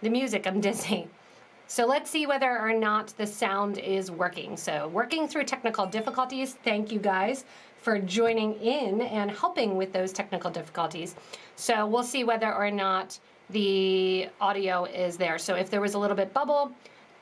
the music, I'm dizzy. So let's see whether or not the sound is working. So working through technical difficulties. Thank you guys for joining in and helping with those technical difficulties. So we'll see whether or not the audio is there. So if there was a little bit bubble,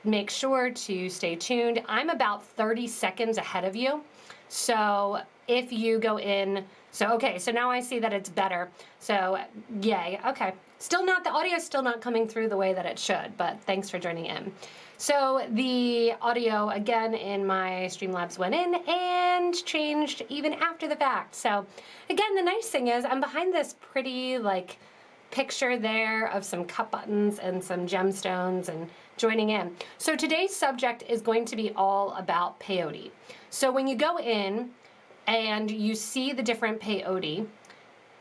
make sure to stay tuned. I'm about 30 seconds ahead of you. So if you go in, so okay, so now I see that it's better. So yay, okay. Still not, the audio is still not coming through the way that it should, but thanks for joining in. So the audio again in my Streamlabs went in and changed even after the fact. So again, the nice thing is I'm behind this pretty like picture there of some cup buttons and some gemstones and joining in. So today's subject is going to be all about peyote. So when you go in and you see the different peyote,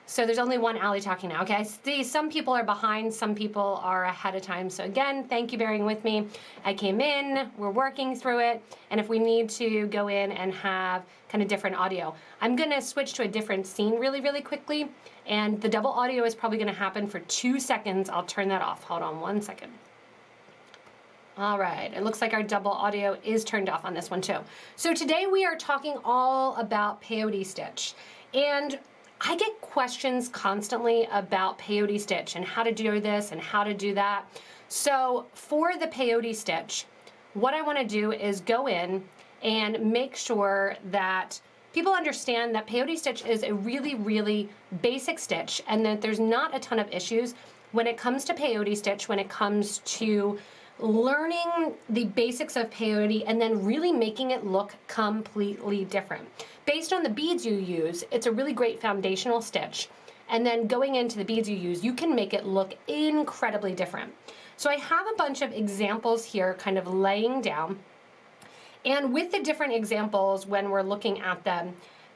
so there's only one Allie talking now, okay? I see some people are behind, some people are ahead of time. So again, thank you for bearing with me. I came in, we're working through it, and if we need to go in and have kind of different audio, I'm gonna switch to a different scene really, really quickly, and the double audio is probably gonna happen for 2 seconds. I'll turn that off, hold on 1 second. All right, it looks like our double audio is turned off on this one too. So today we are talking all about peyote stitch, and I get questions constantly about peyote stitch and how to do this and how to do that. So for the peyote stitch, what I want to do is go in and make sure that people understand that peyote stitch is a really, really basic stitch and that there's not a ton of issues when it comes to peyote stitch, when it comes to learning the basics of peyote and then really making it look completely different. Based on the beads you use, it's a really great foundational stitch. And then going into the beads you use, you can make it look incredibly different. So I have a bunch of examples here kind of laying down. And with the different examples, when we're looking at them,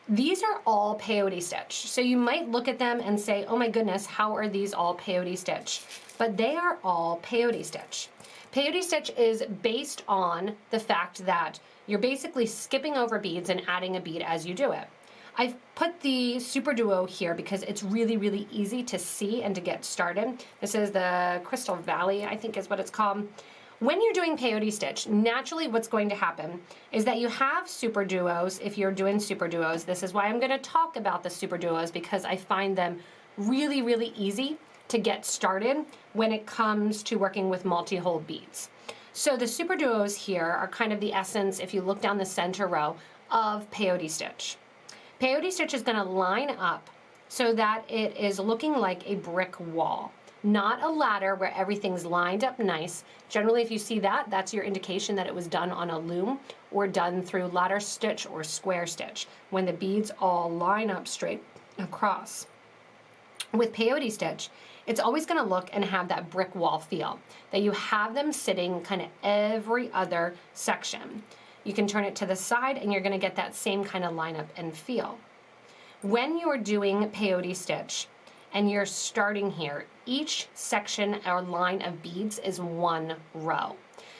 these are all peyote stitch. So you might look at them and say, oh my goodness, how are these all peyote stitch? But they are all peyote stitch. Peyote stitch is based on the fact that you're basically skipping over beads and adding a bead as you do it. I've put the Super Duo here because it's really, really easy to see and to get started. This is the Crystal Valley, I think is what it's called. When you're doing peyote stitch, naturally what's going to happen is that you have Super Duos. If you're doing Super Duos, this is why I'm going to talk about the Super Duos, because I find them really, really easy to get started when it comes to working with multi-hole beads. So the Super Duos here are kind of the essence, if you look down the center row, of peyote stitch. Peyote stitch is going to line up so that it is looking like a brick wall, not a ladder where everything's lined up nice. Generally, if you see that, that's your indication that it was done on a loom or done through ladder stitch or square stitch, when the beads all line up straight across. With peyote stitch, it's always going to look and have that brick wall feel, that you have them sitting kind of every other section. You can turn it to the side and you're going to get that same kind of lineup and feel. When you're doing peyote stitch and you're starting here, each section or line of beads is one row.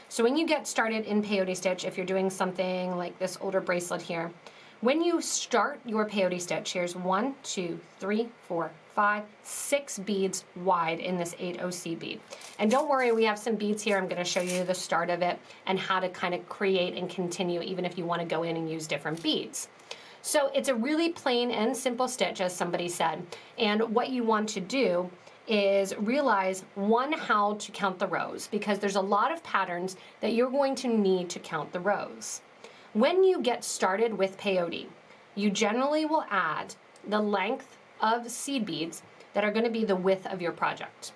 So when you get started in peyote stitch, if you're doing something like this older bracelet here, when you start your peyote stitch, here's 1, 2, 3, 4, 5, 6 beads wide in this 8OC bead. And don't worry, we have some beads here. I'm going to show you the start of it and how to kind of create and continue, even if you want to go in and use different beads. So it's a really plain and simple stitch, as somebody said. And what you want to do is realize, one, how to count the rows, because there's a lot of patterns that you're going to need to count the rows. When you get started with peyote, you generally will add the length of seed beads that are going to be the width of your project.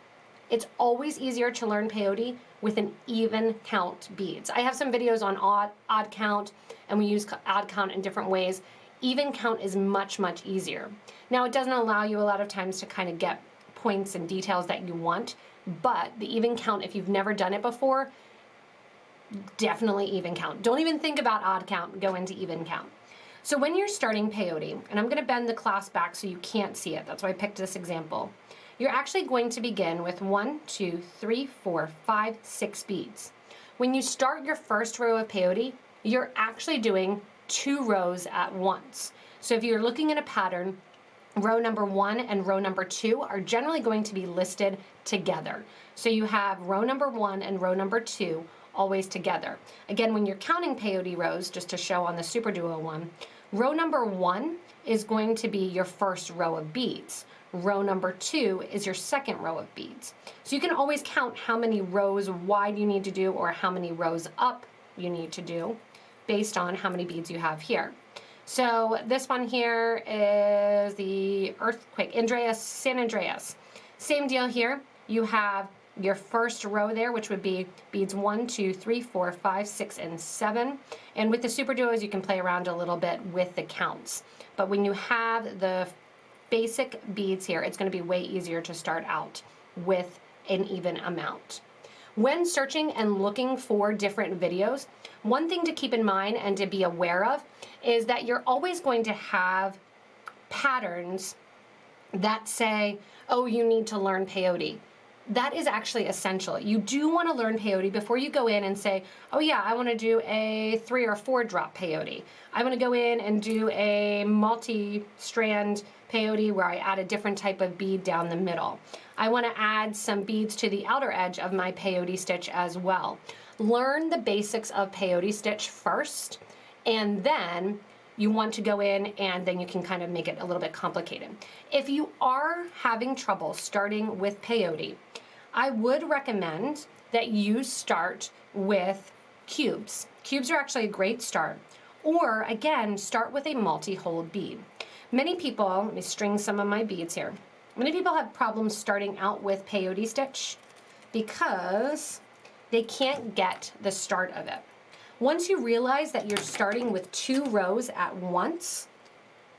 It's always easier to learn peyote with an even count beads. I have some videos on odd count, and we use odd count in different ways. Even count is much, much easier. Now, it doesn't allow you a lot of times to kind of get points and details that you want, but the even count, if you've never done it before, definitely even count. Don't even think about odd count, go into even count. So when you're starting peyote, and I'm going to bend the clasp back so you can't see it, that's why I picked this example, you're actually going to begin with 1, 2, 3, 4, 5, 6 beads. When you start your first row of peyote, you're actually doing 2 rows at once. So if you're looking at a pattern row number 1 and row number 2 are generally going to be listed together. So you have row number 1 and row number 2 always together. Again, when you're counting peyote rows, just to show on the Super Duo one, row number 1 is going to be your first row of beads. Row number 2 is your second row of beads. So you can always count how many rows wide you need to do or how many rows up you need to do based on how many beads you have here. So this one here is the Earthquake, San Andreas. Same deal here. You have your first row there, which would be beads 1, 2, 3, 4, 5, 6, and 7. And with the Super Duos, you can play around a little bit with the counts. But when you have the basic beads here, it's going to be way easier to start out with an even amount. When searching and looking for different videos, one thing to keep in mind and to be aware of is that you're always going to have patterns that say, oh, you need to learn peyote. That is actually essential. You do want to learn peyote before you go in and say, oh yeah, I want to do a 3 or 4 drop peyote. I want to go in and do a multi-strand peyote where I add a different type of bead down the middle. I want to add some beads to the outer edge of my peyote stitch as well. Learn the basics of peyote stitch first, and then you want to go in and then you can kind of make it a little bit complicated. If you are having trouble starting with peyote, I would recommend that you start with cubes. Cubes are actually a great start. Or again, start with a multi-hold bead. Many people, let me string some of my beads here. Many people have problems starting out with peyote stitch because they can't get the start of it. Once you realize that you're starting with 2 rows at once,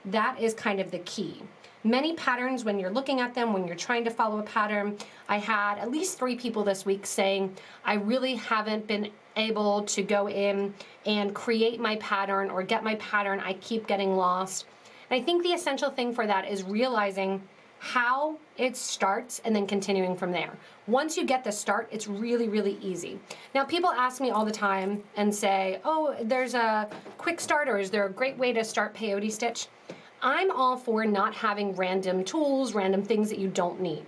that is kind of the key. Many patterns, when you're looking at them, when you're trying to follow a pattern, I had at least 3 people this week saying, I really haven't been able to go in and create my pattern or get my pattern. I keep getting lost. And I think the essential thing for that is realizing how it starts and then continuing from there. Once you get the start, it's really, really easy. Now, people ask me all the time and say, oh, there's a quick start, or is there a great way to start peyote stitch? I'm all for not having random tools, random things that you don't need.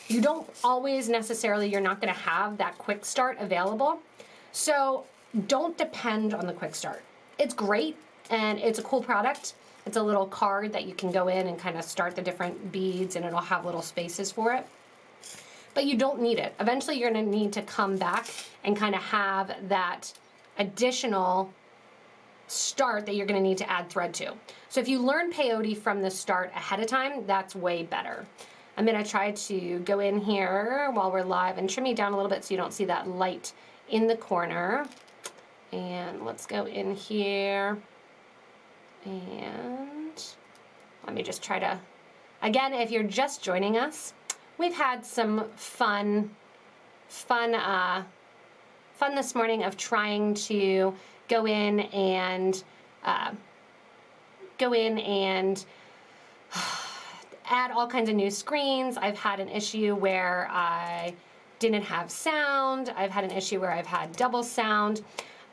You don't always necessarily, you're not going to have that quick start available. So don't depend on the quick start. It's great and it's a cool product. It's a little card that you can go in and kind of start the different beads, and it'll have little spaces for it. But you don't need it. Eventually you're going to need to come back and kind of have that additional start that you're going to need to add thread to. So if you learn peyote from the start ahead of time, that's way better. I'm going to try to go in here while we're live and trim you down a little bit so you don't see that light in the corner. And let's go in here. And let me just try to, again, if you're just joining us, we've had some fun this morning of trying to go in and add all kinds of new screens. I've had an issue where I didn't have sound. I've had an issue where I've had double sound.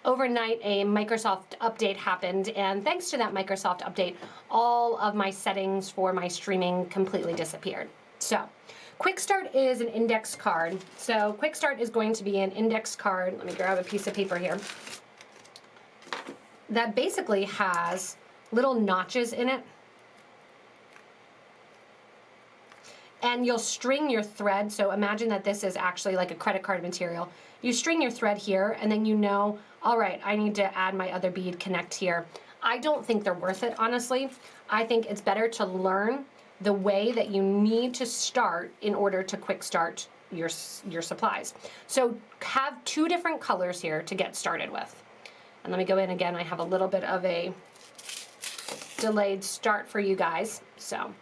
Overnight, a Microsoft update happened, and thanks to that Microsoft update, all of my settings for my streaming completely disappeared. So, Quick Start is an index card. So, Quick Start is going to be an index card. Let me grab a piece of paper here. That basically has little notches in it. And you'll string your thread. So imagine that this is actually like a credit card material. You string your thread here, and then you know, all right, I need to add my other bead, connect here. I don't think they're worth it, honestly. I think it's better to learn the way that you need to start in order to quick start your supplies. So have 2 different colors here to get started with. And let me go in again. I have a little bit of a delayed start for you guys. So,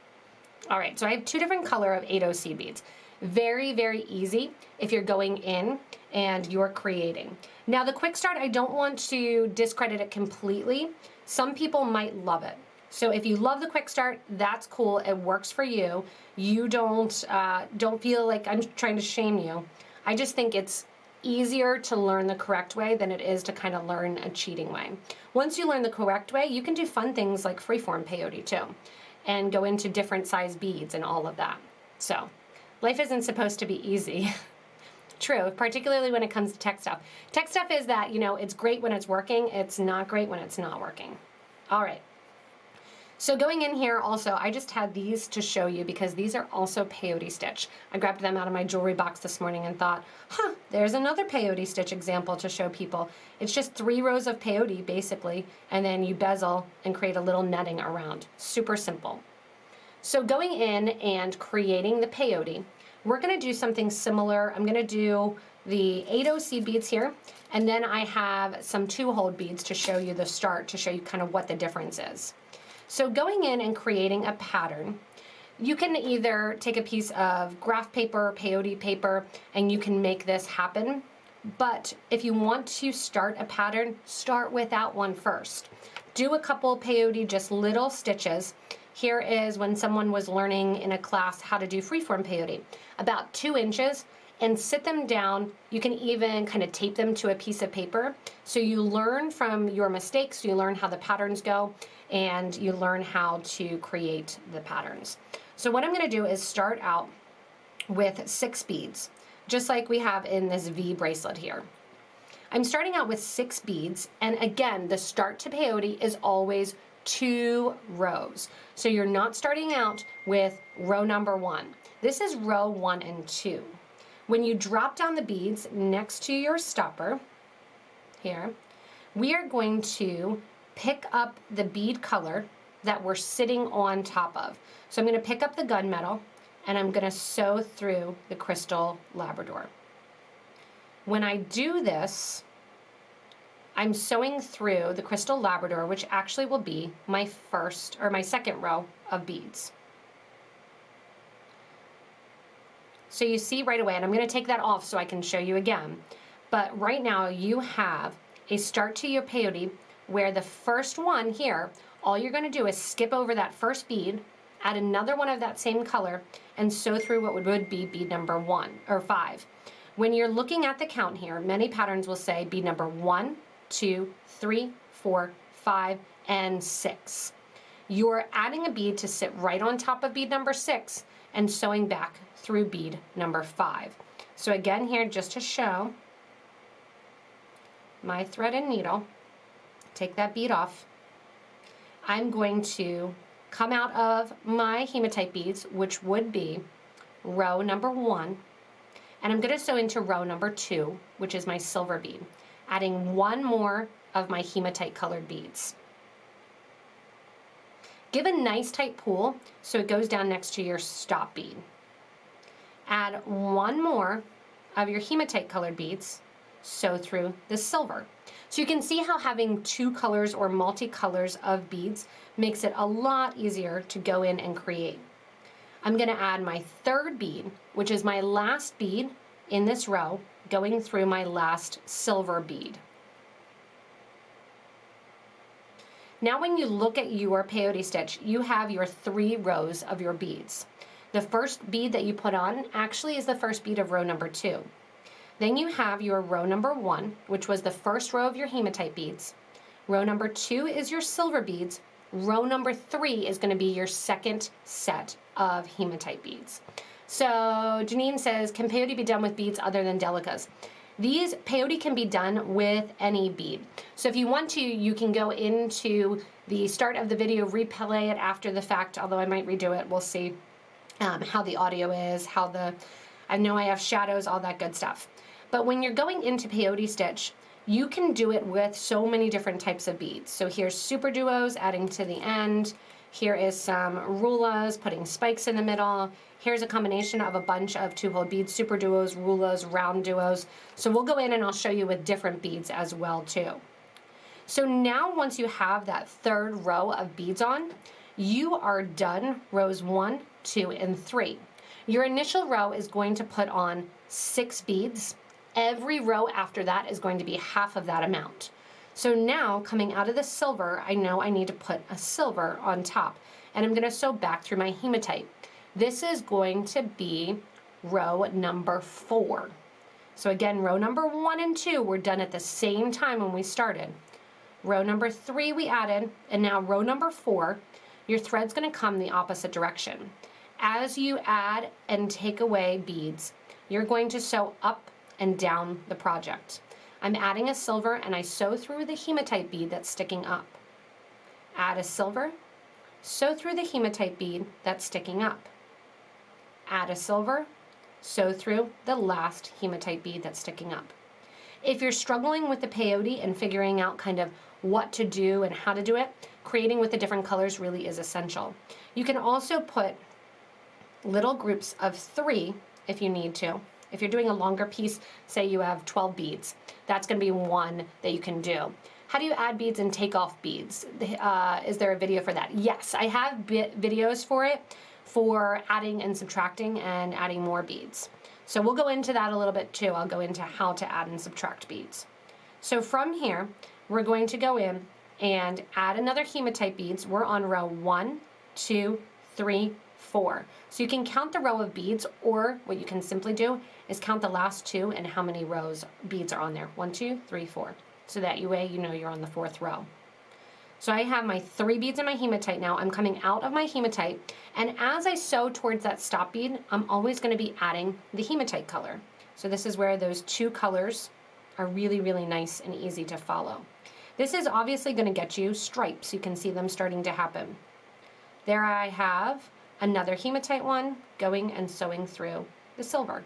all right, so I have 2 different color of 8OC beads. Very, very easy if you're going in and you're creating. Now the quick start, I don't want to discredit it completely. Some people might love it. So if you love the quick start, that's cool. It works for you. You don't feel like I'm trying to shame you. I just think it's easier to learn the correct way than it is to kind of learn a cheating way. Once you learn the correct way, you can do fun things like freeform peyote too. and go into different size beads and all of that. So life isn't supposed to be easy. True, particularly when it comes to tech stuff. Tech stuff is that, you know, it's great when it's working, it's not great when it's not working. All right. So going in here also, I just had these to show you because these are also peyote stitch. I grabbed them out of my jewelry box this morning and thought, there's another peyote stitch example to show people. It's just 3 rows of peyote basically, and then you bezel and create a little netting around. Super simple. So going in and creating the peyote, we're gonna do something similar. I'm gonna do the 8-0 seed beads here, and then I have some 2-hole beads to show you the start, to show you kind of what the difference is. So going in and creating a pattern, you can either take a piece of graph paper, peyote paper, and you can make this happen. But if you want to start a pattern, start without one first. Do a couple peyote, just little stitches. Here is when someone was learning in a class how to do freeform peyote, about 2 inches, and sit them down. You can even kind of tape them to a piece of paper. So you learn from your mistakes, you learn how the patterns go, and you learn how to create the patterns. So what I'm gonna do is start out with 6 beads, just like we have in this V bracelet here. I'm starting out with 6 beads, and again, the start to peyote is always 2 rows. So you're not starting out with row number 1. This is row 1 and 2. When you drop down the beads next to your stopper here, we are going to pick up the bead color that we're sitting on top of. So I'm going to pick up the gunmetal and I'm going to sew through the crystal Labrador. When I do this, I'm sewing through the crystal Labrador, which actually will be my first or my second row of beads. So you see right away, and I'm going to take that off so I can show you again, but right now you have a start to your peyote where the first one here, all you're going to do is skip over that first bead, add another one of that same color, and sew through what would be bead number 1 or 5. When you're looking at the count here, many patterns will say bead number 1, 2, 3, 4, 5, and 6. You're adding a bead to sit right on top of bead number 6 and sewing back through bead number 5. So again here, just to show my thread and needle, take that bead off. I'm going to come out of my hematite beads, which would be row number 1, and I'm going to sew into row number 2, which is my silver bead, adding 1 more of my hematite colored beads. Give a nice tight pull so it goes down next to your stop bead. Add 1 more of your hematite colored beads, sew through the silver. So you can see how having 2 colors or multi-colors of beads makes it a lot easier to go in and create. I'm going to add my 3rd bead, which is my last bead in this row, going through my last silver bead. Now when you look at your peyote stitch, you have your 3 rows of your beads. The first bead that you put on actually is the first bead of row number 2. Then you have your row number 1, which was the first row of your hematite beads. Row number 2 is your silver beads. Row number 3 is going to be your second set of hematite beads. So Janine says, can peyote be done with beads other than delicas? These peyote can be done with any bead. So if you want to, you can go into the start of the video, replay it after the fact, although I might redo it. We'll see how the audio is, I know I have shadows, all that good stuff. But when you're going into peyote stitch, you can do it with so many different types of beads. So here's super duos adding to the end. Here is some rulas, putting spikes in the middle. Here's a combination of a bunch of 2-hole beads, super duos, rulas, round duos. So we'll go in and I'll show you with different beads as well too. So now once you have that 3rd row of beads on, you are done rows 1, 2, and 3. Your initial row is going to put on 6 beads. Every row after that is going to be half of that amount. So now coming out of the silver, I know I need to put a silver on top, and I'm going to sew back through my hematite. This is going to be row number 4. So again, row number 1 and 2 were done at the same time when we started. Row number 3 we added, and now row number 4, your thread's going to come the opposite direction. As you add and take away beads, you're going to sew up and down the project. I'm adding a silver and I sew through the hematite bead that's sticking up. Add a silver, sew through the hematite bead that's sticking up. Add a silver, sew through the last hematite bead that's sticking up. If you're struggling with the peyote and figuring out kind of what to do and how to do it, creating with the different colors really is essential. You can also put little groups of 3 if you need to. If you're doing a longer piece, say you have 12 beads, that's going to be one that you can do. How do you add beads and take off beads? Is there a video for that? Yes, I have videos for it, for adding and subtracting and adding more beads. So we'll go into that a little bit too. I'll go into how to add and subtract beads. So from here, we're going to go in and add another hematite beads. We're on row 1, 2, 3, 4. So you can count the row of beads, or what you can simply do is count the last 2 and how many rows beads are on there. 1, 2, 3, 4. So that way you know you're on the 4th row. So I have my 3 beads in my hematite now. I'm coming out of my hematite, and as I sew towards that stop bead, I'm always going to be adding the hematite color. So this is where those 2 colors are really, really nice and easy to follow. This is obviously going to get you stripes. You can see them starting to happen. There I have another hematite one going and sewing through the silver.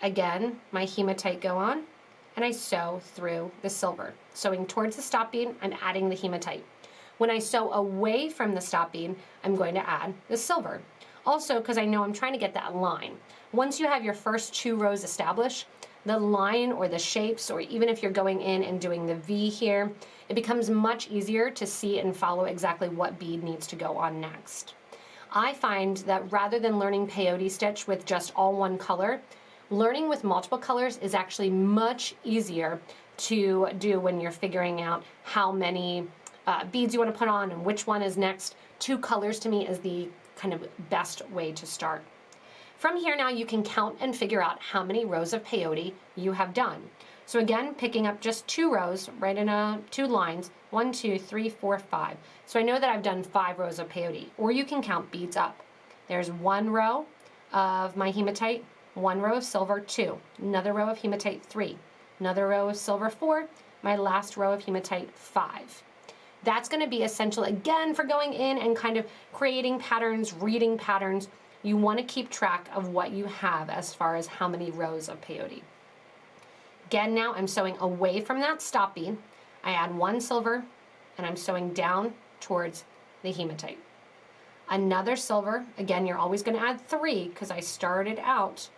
Again, my hematite go on, and I sew through the silver. Sewing towards the stop bead, I'm adding the hematite. When I sew away from the stop bead, I'm going to add the silver. Also, because I know I'm trying to get that line. Once you have your first 2 rows established, the line or the shapes, or even if you're going in and doing the V here, it becomes much easier to see and follow exactly what bead needs to go on next. I find that rather than learning peyote stitch with just all one color, learning with multiple colors is actually much easier to do when you're figuring out how many beads you want to put on and which one is next. 2 colors to me is the kind of best way to start. From here now you can count and figure out how many rows of peyote you have done. So again, picking up just 2 rows, right in 2 lines, 1, 2, 3, 4, 5. So I know that I've done 5 rows of peyote, or you can count beads up. There's 1 row of my hematite, 1 row of silver, 2, another row of hematite, 3, another row of silver, 4, my last row of hematite, 5. That's going to be essential again for going in and kind of creating patterns, reading patterns. You want to keep track of what you have as far as how many rows of peyote. Again, now I'm sewing away from that stop bead. I add 1 silver and I'm sewing down towards the hematite. Another silver, again, you're always going to add 3 because I started out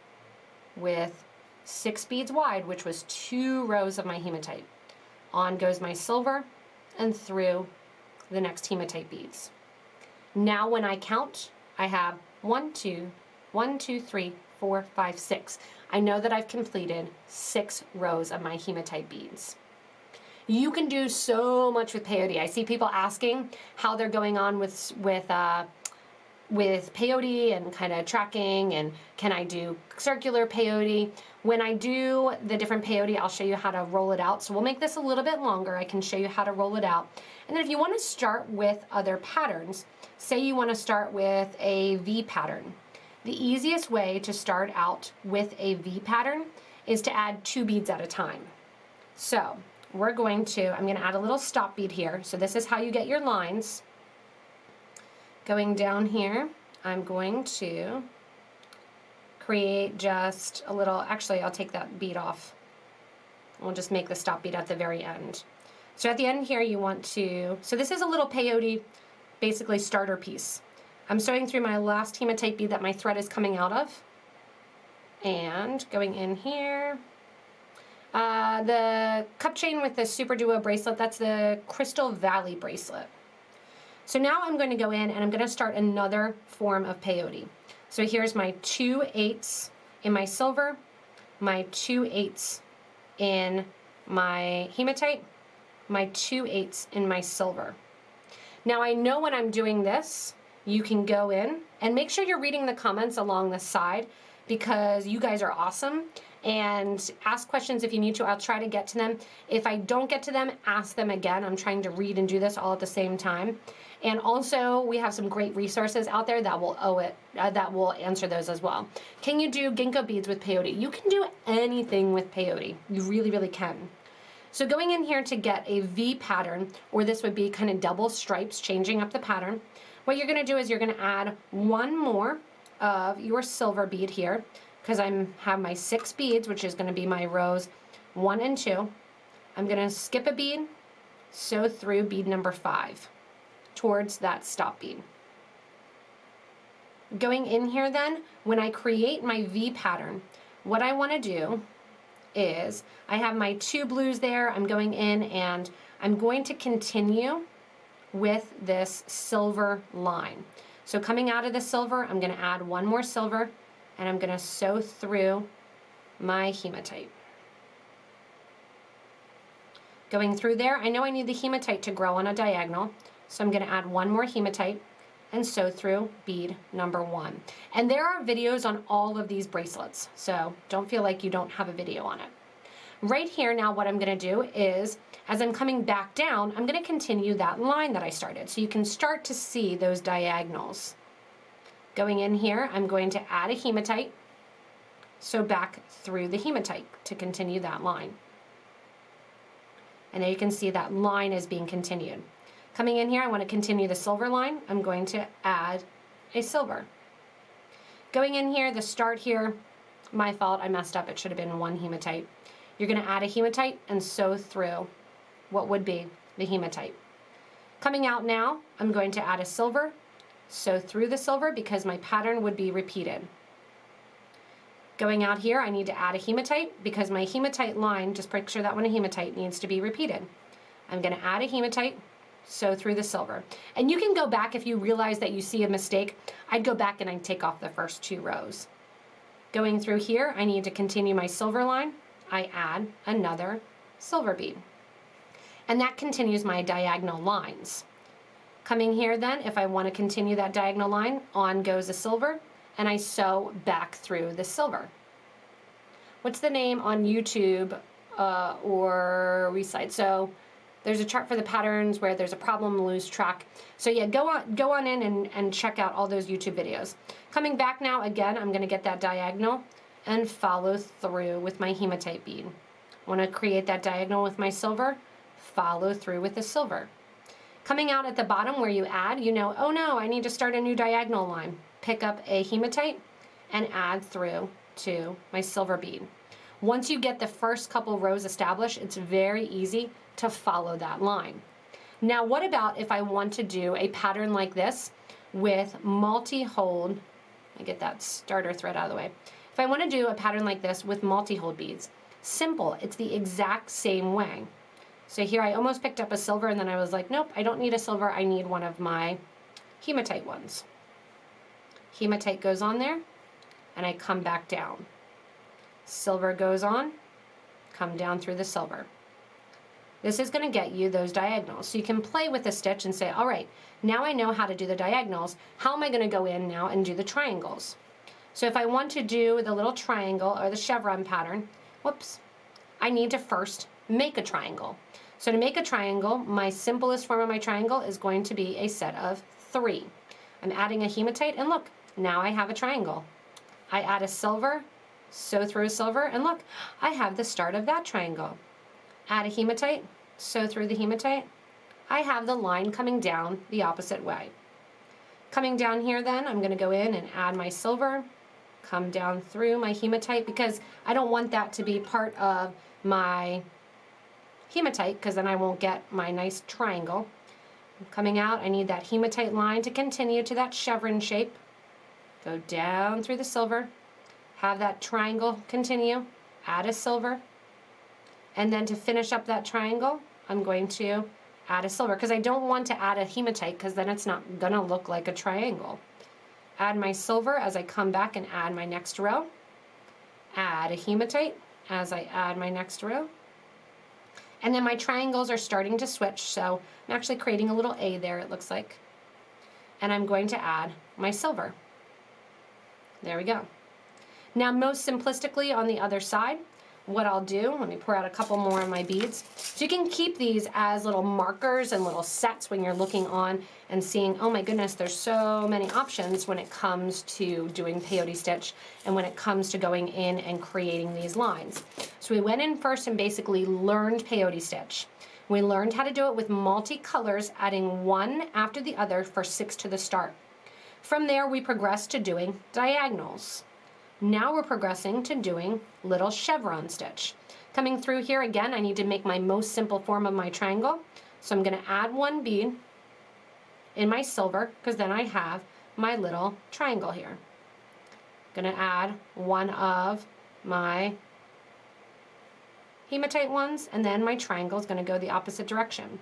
with 6 beads wide, which was 2 rows of my hematite. On goes my silver and through the next hematite beads. Now when I count, I have 1, 2, 3, 4, 5, 6. I know that I've completed 6 rows of my hematite beads. You can do so much with peyote. I see people asking how they're going on with peyote and kind of tracking, and can I do circular peyote? When I do the different peyote, I'll show you how to roll it out. So we'll make this a little bit longer. I can show you how to roll it out. And then if you want to start with other patterns, say you want to start with a V pattern. The easiest way to start out with a V pattern is to add 2 beads at a time. So I'm going to add a little stop bead here. So this is how you get your lines. Going down here, I'm going to create just a little, actually I'll take that bead off. We'll just make the stop bead at the very end. So at the end here you want to, so this is a little peyote, basically starter piece. I'm sewing through my last hematite bead that my thread is coming out of. And going in here. The cup chain with the Super Duo bracelet, that's the Crystal Valley bracelet. So now I'm going to go in and I'm going to start another form of peyote. So here's my 2/8 in my silver, my 2/8 in my hematite, my 2/8 in my silver. Now I know when I'm doing this, you can go in and make sure you're reading the comments along the side, because you guys are awesome and ask questions if you need to. I'll try to get to them. If I don't get to them, ask them again. I'm trying to read and do this all at the same time. And also, we have some great resources out there that will answer those as well. Can you do ginkgo beads with peyote? You can do anything with peyote. You really, really can. So going in here to get a V pattern, or this would be kind of double stripes, changing up the pattern, what you're going to do is you're going to add one more of your silver bead here, because I have my 6 beads, which is going to be my rows 1 and 2. I'm going to skip a bead, sew through bead number 5 towards that stop bead. Going in here then, when I create my V pattern, what I want to do is, I have my 2 blues there, I'm going in and I'm going to continue with this silver line. So coming out of the silver, I'm going to add one more silver, and I'm going to sew through my hematite. Going through there, I know I need the hematite to grow on a diagonal, so I'm going to add one more hematite and sew through bead number 1. And there are videos on all of these bracelets, so don't feel like you don't have a video on it. Right here now, what I'm going to do is, as I'm coming back down, I'm going to continue that line that I started, so you can start to see those diagonals. Going in here, I'm going to add a hematite, sew back through the hematite to continue that line. And there you can see that line is being continued. Coming in here, I want to continue the silver line. I'm going to add a silver. Going in here, the start here, my fault, I messed up. It should have been 1 hematite. You're going to add a hematite and sew through what would be the hematite. Coming out now, I'm going to add a silver, sew through the silver because my pattern would be repeated. Going out here, I need to add a hematite because my hematite line, just picture that one a hematite, needs to be repeated. I'm going to add a hematite, sew through the silver. And you can go back if you realize that you see a mistake. I'd go back and I'd take off the first 2 rows. Going through here, I need to continue my silver line. I add another silver bead. And that continues my diagonal lines. Coming here then, if I want to continue that diagonal line, on goes a silver, and I sew back through the silver. What's the name on YouTube or Reside? So there's a chart for the patterns where there's a problem, lose track. So yeah, go on in and check out all those YouTube videos. Coming back now, again, I'm going to get that diagonal and follow through with my hematite bead. I want to create that diagonal with my silver, follow through with the silver. Coming out at the bottom where you add, you know, oh no, I need to start a new diagonal line. Pick up a hematite and add through to my silver bead. Once you get the first couple rows established, it's very easy to follow that line. Now, what about if I want to do a pattern like this with multi-hold? Let me get that starter thread out of the way. If I want to do a pattern like this with multi-hold beads, simple, it's the exact same way. So here I almost picked up a silver and then I was like, nope, I don't need a silver, I need one of my hematite ones. Hematite goes on there and I come back down. Silver goes on, come down through the silver. This is going to get you those diagonals. So you can play with the stitch and say, all right, now I know how to do the diagonals. How am I going to go in now and do the triangles? So if I want to do the little triangle or the chevron pattern, whoops, I need to first make a triangle. So to make a triangle, my simplest form of my triangle is going to be a set of 3. I'm adding a hematite, and look, now I have a triangle. I add a silver, sew through a silver, and look, I have the start of that triangle. Add a hematite, sew through the hematite. I have the line coming down the opposite way. Coming down here then, I'm going to go in and add my silver, come down through my hematite because I don't want that to be part of my hematite because then I won't get my nice triangle. Coming out, I need that hematite line to continue to that chevron shape. Go down through the silver, have that triangle continue, add a silver, and then to finish up that triangle, I'm going to add a silver because I don't want to add a hematite because then it's not going to look like a triangle. Add my silver as I come back and add my next row. Add a hematite as I add my next row. And then my triangles are starting to switch, so I'm actually creating a little A there, it looks like. And I'm going to add my silver. There we go. Now, most simplistically on the other side, what I'll do, let me pour out a couple more of my beads. So you can keep these as little markers and little sets when you're looking on and seeing, oh my goodness, there's so many options when it comes to doing peyote stitch and when it comes to going in and creating these lines. So we went in first and basically learned peyote stitch. We learned how to do it with multi-colors, adding one after the other for 6 to the start. From there, we progressed to doing diagonals. Now we're progressing to doing little chevron stitch. Coming through here again, I need to make my most simple form of my triangle. So I'm going to add one bead in my silver, because then I have my little triangle here. Going to add one of my hematite ones, and then my triangle is going to go the opposite direction.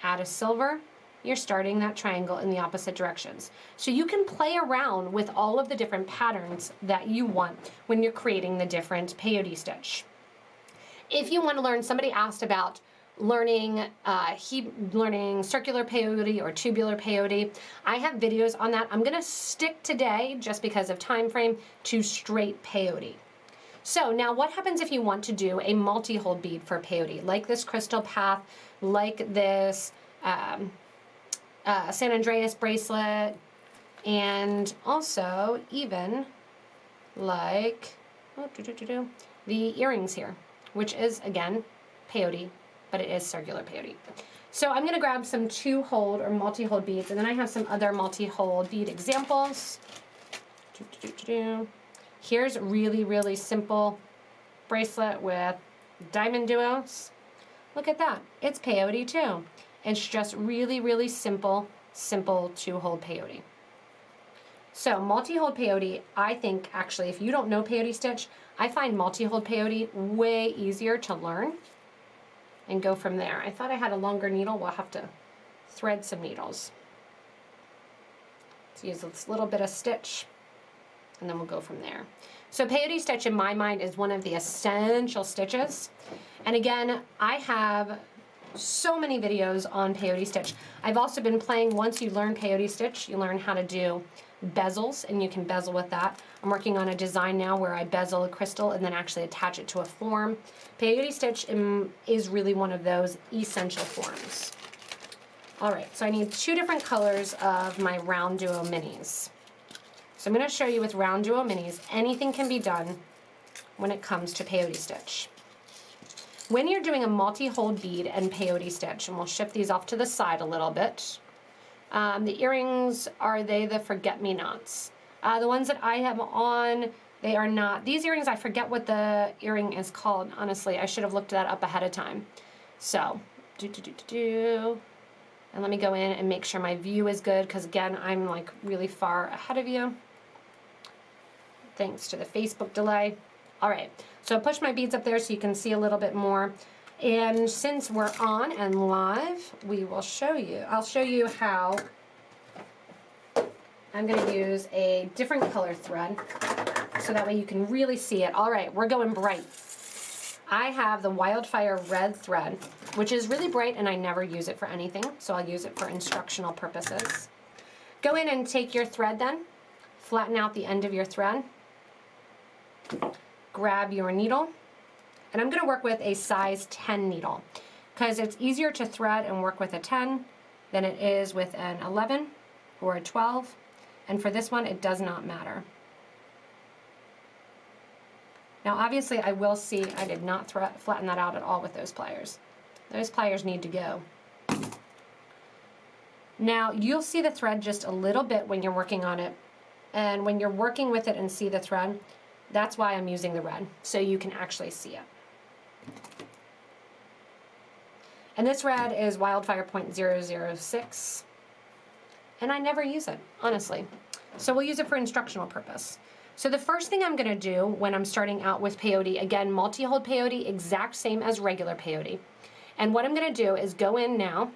Add a silver. You're starting that triangle in the opposite directions. So you can play around with all of the different patterns that you want when you're creating the different peyote stitch. If you want to learn, somebody asked about learning circular peyote or tubular peyote. I have videos on that. I'm going to stick today, just because of time frame, to straight peyote. So now what happens if you want to do a multi-hold bead for peyote, like this crystal path, like this San Andreas bracelet, and also even like the earrings here, which is again peyote, but it is circular peyote. So I'm going to grab some 2-hold or multi-hold beads, and then I have some other multi-hold bead examples. Here's a really, really simple bracelet with diamond duos. Look at that. It's peyote too. It's just really, really simple 2-hold peyote. So multi-hold peyote, I think actually, if you don't know peyote stitch, I find multi-hold peyote way easier to learn and go from there. I thought I had a longer needle. We'll have to thread some needles. Let's use this little bit of stitch, and then we'll go from there. So peyote stitch in my mind is one of the essential stitches. And again, I have so many videos on peyote stitch. I've also been playing, once you learn peyote stitch, you learn how to do bezels, and you can bezel with that. I'm working on a design now where I bezel a crystal and then actually attach it to a form. Peyote stitch is really one of those essential forms. All right, so I need 2 different colors of my round duo minis. So I'm going to show you with round duo minis, anything can be done when it comes to peyote stitch. When you're doing a multi-hold bead and peyote stitch, and we'll shift these off to the side a little bit, the earrings, are they the forget-me-nots? The ones that I have on, they are not. These earrings, I forget what the earring is called, honestly. I should have looked that up ahead of time. So, and let me go in and make sure my view is good, because again, I'm like really far ahead of you, thanks to the Facebook delay. All right, so I pushed my beads up there so you can see a little bit more. And since we're on and live, we will show you. I'll show you how I'm going to use a different color thread so that way you can really see it. All right, we're going bright. I have the Wildfire red thread, which is really bright, and I never use it for anything, so I'll use it for instructional purposes. Go in and take your thread then, flatten out the end of your thread, grab your needle, and I'm going to work with a size 10 needle because it's easier to thread and work with a 10 than it is with an 11 or a 12, and for this one it does not matter. Now obviously I will see I did not flatten that out at all with those pliers. Those pliers need to go. Now you'll see the thread just a little bit when you're working on it, and when you're working with it and see the thread, that's why I'm using the red, so you can actually see it. And this red is Wildfire .006, and I never use it, honestly. So we'll use it for instructional purpose. So the first thing I'm going to do when I'm starting out with peyote, again, multi-hold peyote, exact same as regular peyote. And what I'm going to do is go in now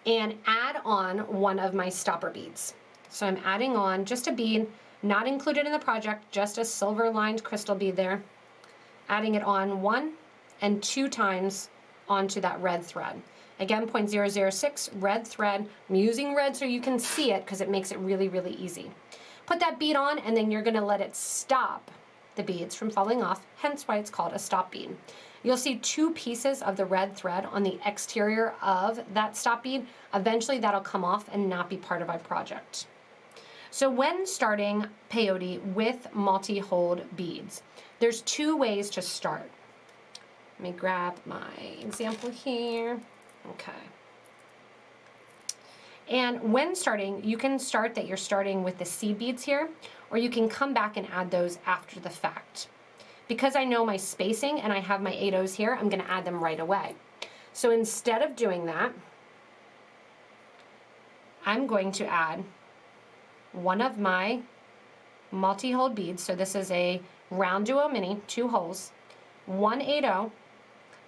and add on one of my stopper beads. So I'm adding on just a bead, not included in the project, just a silver lined crystal bead there. Adding it on 1 and 2 times onto that red thread. Again, .006, red thread. I'm using red so you can see it because it makes it really, really easy. Put that bead on, and then you're gonna let it stop the beads from falling off, hence why it's called a stop bead. You'll see 2 pieces of the red thread on the exterior of that stop bead. Eventually that'll come off and not be part of our project. So when starting peyote with multi-hold beads, there's 2 ways to start. Let me grab my example here. Okay. And when starting, you can start that you're starting with the seed beads here, or you can come back and add those after the fact. Because I know my spacing and I have my 8/0s here, I'm gonna add them right away. So instead of doing that, I'm going to add one of my multi-hold beads. So this is a round duo mini, 2 holes, 1 8/0,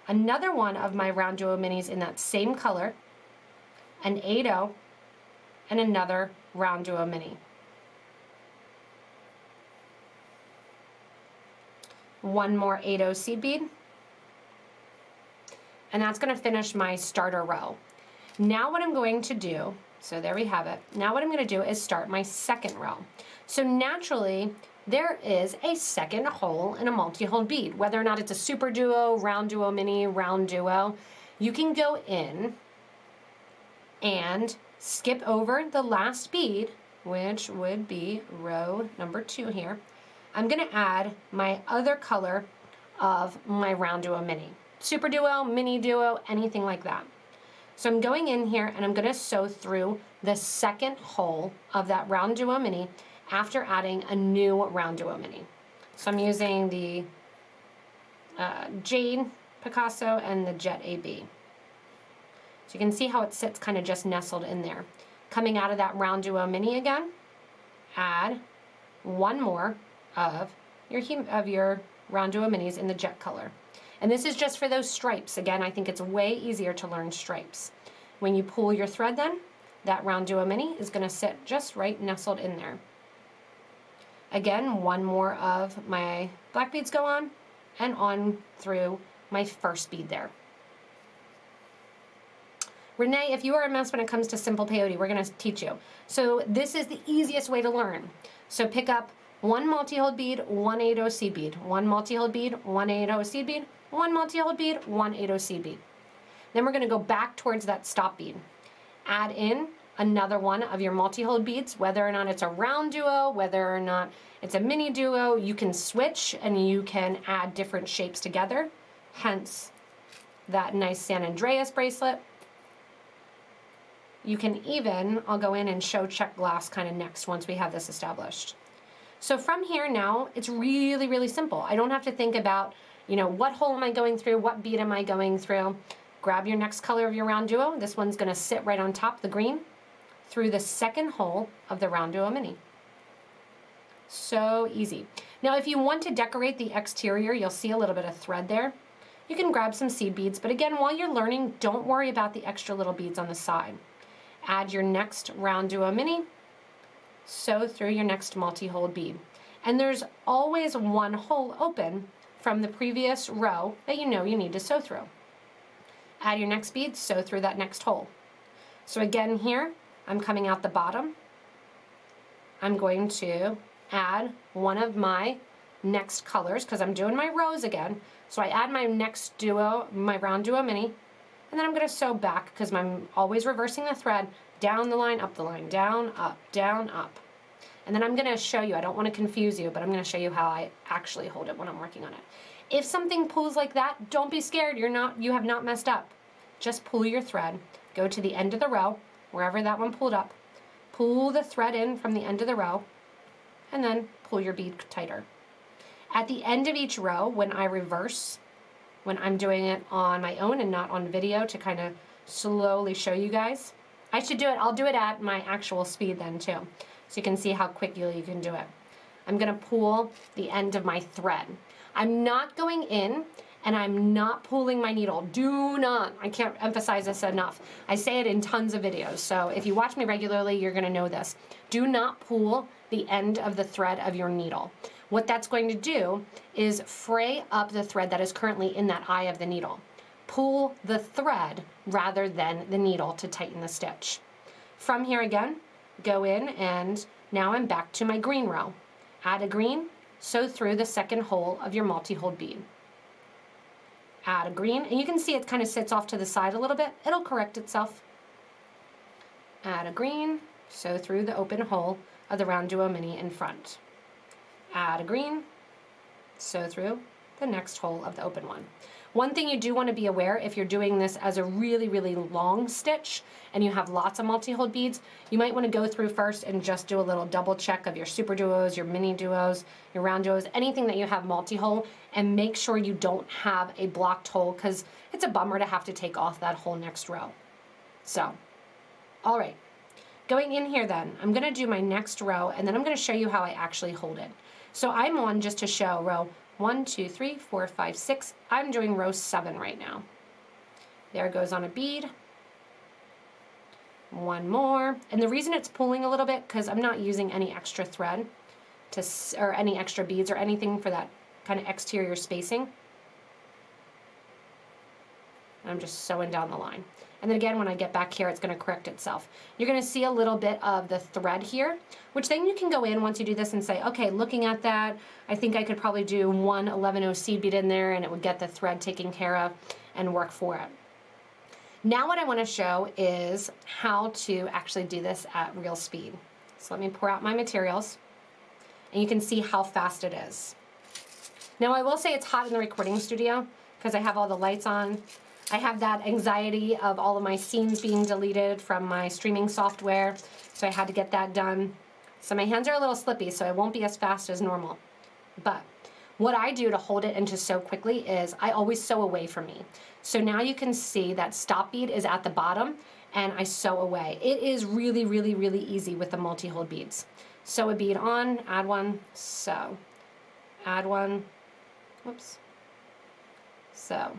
another one of my round duo minis in that same color, an 8/0, and another round duo mini. One more 8/0 seed bead, and that's going to finish my starter row. Now what I'm going to do, so there we have it. Now what I'm going to do is start my second row. So naturally, there is a second hole in a multi-hold bead. Whether or not it's a super duo, round duo mini, round duo, you can go in and skip over the last bead, which would be row number 2 here. I'm going to add my other color of my round duo mini. Super duo, mini duo, anything like that. So I'm going in here and I'm going to sew through the second hole of that round duo mini after adding a new round duo mini. So I'm using the Jade Picasso and the Jet AB. So you can see how it sits kind of just nestled in there. Coming out of that round duo mini again, add one more of your round duo minis in the jet color. And this is just for those stripes. Again, I think it's way easier to learn stripes. When you pull your thread then, that round duo mini is going to sit just right nestled in there. Again, one more of my black beads go on and on through my first bead there. Renee, if you are a mess when it comes to simple peyote, we're going to teach you. So this is the easiest way to learn. So pick up one multi-hold bead, 1 8/0 seed bead, one multi-hold bead, 1 8/0 seed bead, one multi-hold bead, 1 8/0 seed bead. Then we're going to go back towards that stop bead. Add in another one of your multi-hold beads, whether or not it's a round duo, whether or not it's a mini duo, you can switch and you can add different shapes together, hence that nice San Andreas bracelet. You can even, I'll go in and show check glass kind of next once we have this established. So from here now, it's really, really simple. I don't have to think about, what hole am I going through, what bead am I going through. Grab your next color of your round duo. This one's going to sit right on top, the green, through the second hole of the round duo mini. So easy. Now if you want to decorate the exterior, you'll see a little bit of thread there. You can grab some seed beads, but again, while you're learning, don't worry about the extra little beads on the side. Add your next round duo mini, sew through your next multi-hold bead. And there's always one hole open from the previous row that you need to sew through. Add your next bead, sew through that next hole. So again here, I'm coming out the bottom. I'm going to add one of my next colors because I'm doing my rows again. So I add my next duo, my round duo mini, and then I'm going to sew back because I'm always reversing the thread, down the line, up the line, down, up, up. And then I'm going to show you, I don't want to confuse you, but I'm going to show you how I actually hold it when I'm working on it. If something pulls like that, don't be scared, you have not messed up. Just pull your thread, go to the end of the row, wherever that one pulled up, pull the thread in from the end of the row, and then pull your bead tighter. At the end of each row, when I reverse, when I'm doing it on my own and not on video to kind of slowly show you guys, I should do it, I'll do it at my actual speed then too, so you can see how quickly you can do it. I'm going to pull the end of my thread. I'm not going in and I'm not pulling my needle. Do not, I can't emphasize this enough. I say it in tons of videos, so if you watch me regularly, you're going to know this. Do not pull the end of the thread of your needle. What that's going to do is fray up the thread that is currently in that eye of the needle. Pull the thread rather than the needle to tighten the stitch. From here again, go in and Now I'm back to my green row. Add a green, sew through the second hole of your multi-hole bead. Add a green, and you can see it kind of sits off to the side a little bit. It'll correct itself. Add a green, sew through the open hole of the round duo mini in front. Add a green, sew through the next hole of the open one. One thing you do want to be aware, if you're doing this as a really, really long stitch and you have lots of multi-hole beads, you might want to go through first and just do a little double check of your super duos, your mini duos, your round duos, anything that you have multi-hole, and make sure you don't have a blocked hole, because it's a bummer to have to take off that whole next row. So, all right. Going in here then, I'm going to do my next row, and then I'm going to show you how I actually hold it. So I'm on, just to show, row 1, 2, 3, 4, 5, 6. I'm doing row 7 right now. There goes on a bead. One more. And the reason it's pulling a little bit, because I'm not using any extra thread or any extra beads or anything for that kind of exterior spacing. I'm just sewing down the line. And then again, when I get back here, it's going to correct itself. You're going to see a little bit of the thread here, which then you can go in once you do this and say, okay, looking at that, I think I could probably do one 11-0 seed bead in there, and it would get the thread taken care of and work for it. Now what I want to show is how to actually do this at real speed. So let me pour out my materials, and you can see how fast it is. Now I will say it's hot in the recording studio because I have all the lights on. I have that anxiety of all of my scenes being deleted from my streaming software, so I had to get that done. So my hands are a little slippy, so I won't be as fast as normal. But what I do to hold it and to sew quickly is I always sew away from me. So now you can see that stop bead is at the bottom, and I sew away. It is really, really, really easy with the multi-hole beads. Sew a bead on, add one, sew. Add one, whoops, sew.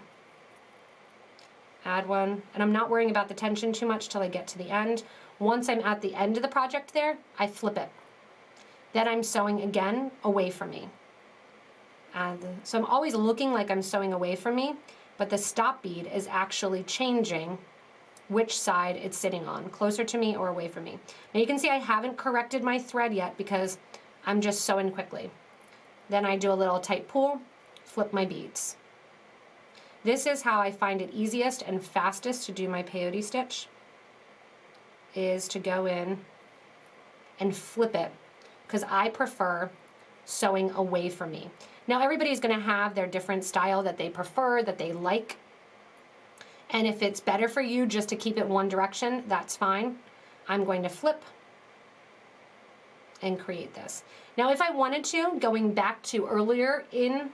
Add one, and I'm not worrying about the tension too much till I get to the end. Once I'm at the end of the project there, I flip it. Then I'm sewing again away from me. So I'm always looking like I'm sewing away from me, but the stop bead is actually changing which side it's sitting on, closer to me or away from me. Now you can see I haven't corrected my thread yet because I'm just sewing quickly. Then I do a little tight pull, flip my beads. This is how I find it easiest and fastest to do my peyote stitch, is to go in and flip it, because I prefer sewing away from me. Now everybody's going to have their different style that they prefer, that they like, and if it's better for you just to keep it one direction, that's fine. I'm going to flip and create this. Now if I wanted to, going back to earlier in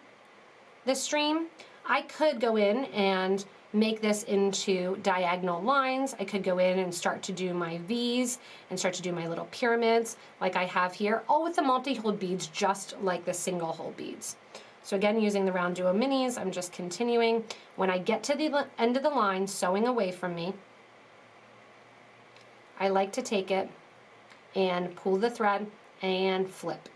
the stream, I could go in and make this into diagonal lines. I could go in and start to do my V's and start to do my little pyramids like I have here, all with the multi-hole beads just like the single hole beads. So again, using the round duo minis, I'm just continuing. When I get to the end of the line, sewing away from me, I like to take it and pull the thread and flip.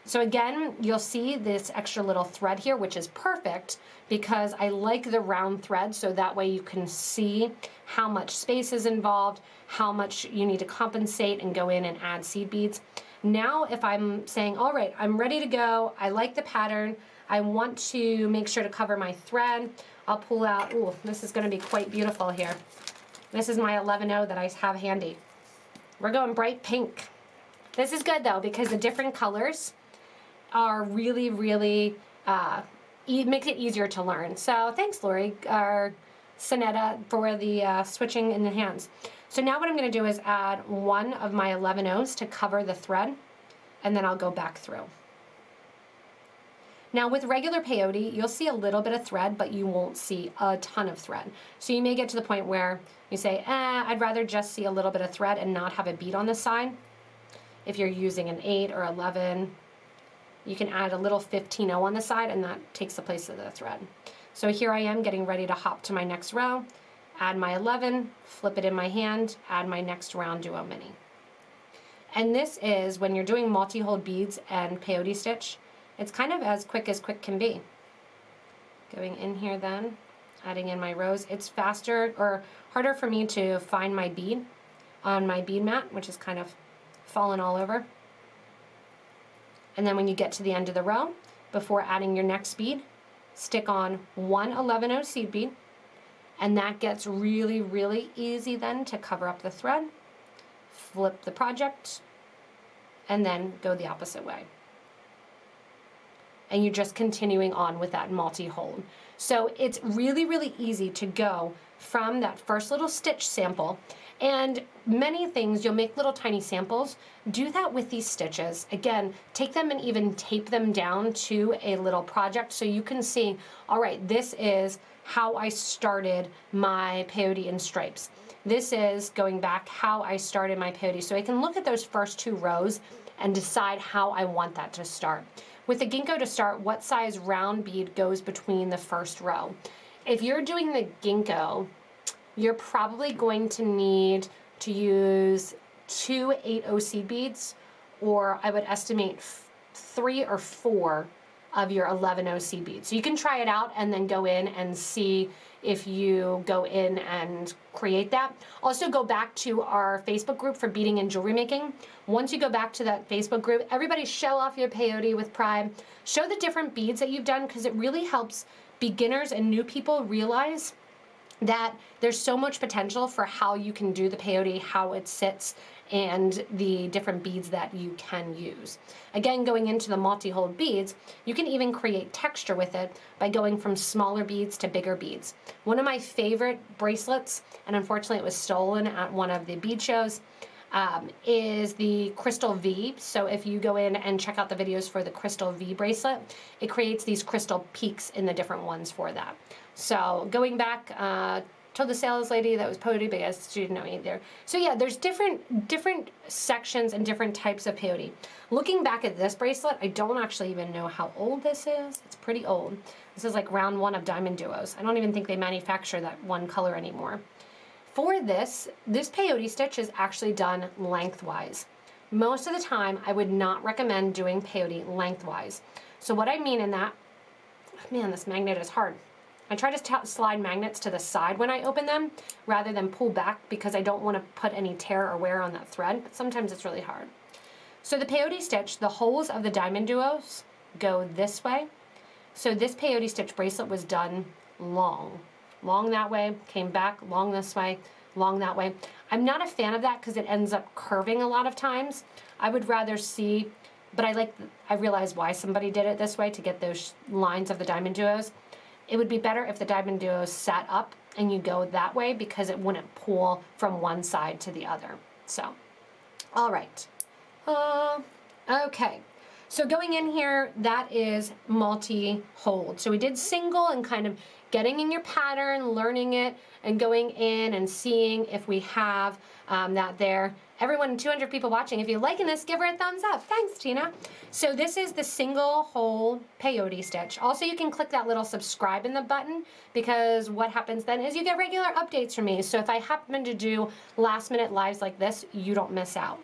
So again, you'll see this extra little thread here, which is perfect because I like the round thread, so that way you can see how much space is involved, how much you need to compensate and go in and add seed beads. Now if I'm saying, all right, I'm ready to go, I like the pattern, I want to make sure to cover my thread, I'll pull out, ooh, this is going to be quite beautiful here. This is my 11-0 that I have handy. We're going bright pink. This is good though because the different colors are really, really, makes it easier to learn. So thanks, Lori, or Sonetta, for the switching in the hands. So now what I'm going to do is add one of my 11-0s to cover the thread, and then I'll go back through. Now with regular peyote, you'll see a little bit of thread, but you won't see a ton of thread. So you may get to the point where you say, I'd rather just see a little bit of thread and not have a bead on the side. If you're using an 8 or 11, you can add a little 15-0 on the side, and that takes the place of the thread. So here I am getting ready to hop to my next row, add my 11, flip it in my hand, add my next round duo mini. And this is, when you're doing multi-hole beads and peyote stitch, it's kind of as quick can be. Going in here then, adding in my rows. It's faster or harder for me to find my bead on my bead mat, which is kind of fallen all over. And then when you get to the end of the row, before adding your next bead, stick on one 11-0 seed bead, and that gets really, really easy then to cover up the thread, flip the project, and then go the opposite way. And you're just continuing on with that multi-hold. So it's really, really easy to go from that first little stitch sample, and many things, you'll make little tiny samples. Do that with these stitches. Again, take them and even tape them down to a little project so you can see, all right, this is how I started my peyote in stripes. This is going back how I started my peyote. So I can look at those first 2 rows and decide how I want that to start. With the ginkgo to start, what size round bead goes between the first row? If you're doing the ginkgo, you're probably going to need to use 2 8-0 seed beads, or I would estimate 3 or 4 of your 11-0 seed beads. So you can try it out and then go in and see if you go in and create that. Also go back to our Facebook group for beading and jewelry making. Once you go back to that Facebook group, everybody show off your peyote with pride. Show the different beads that you've done, because it really helps beginners and new people realize that there's so much potential for how you can do the peyote, how it sits, and the different beads that you can use. Again, going into the multi-hold beads, you can even create texture with it by going from smaller beads to bigger beads. One of my favorite bracelets, and unfortunately it was stolen at one of the bead shows, is the Crystal V. So if you go in and check out the videos for the Crystal V bracelet, it creates these crystal peaks in the different ones for that. So going back, told the sales lady that was peyote, but yes, she didn't know either. So yeah, there's different sections and different types of peyote. Looking back at this bracelet, I don't actually even know how old this is. It's pretty old. This is like round 1 of Diamond Duos. I don't even think they manufacture that one color anymore. For this peyote stitch is actually done lengthwise. Most of the time, I would not recommend doing peyote lengthwise. So what I mean in that, man, this magnet is hard. I try to slide magnets to the side when I open them rather than pull back, because I don't want to put any tear or wear on that thread, but sometimes it's really hard. So the peyote stitch, the holes of the Diamond Duos go this way. So this peyote stitch bracelet was done long that way, came back, long this way, long that way. I'm not a fan of that because it ends up curving a lot of times. I would rather see, but I realize why somebody did it this way, to get those lines of the Diamond Duos. It would be better if the Diamond Duos sat up and you go that way, because it wouldn't pull from one side to the other. So, all right. Okay. So going in here, that is multi-hold. So we did single and kind of getting in your pattern, learning it, and going in and seeing if we have that there. Everyone, 200 people watching, if you're liking this, give her a thumbs up. Thanks, Tina. So this is the single hole peyote stitch. Also, you can click that little subscribe in the button, because what happens then is you get regular updates from me. So if I happen to do last minute lives like this, you don't miss out.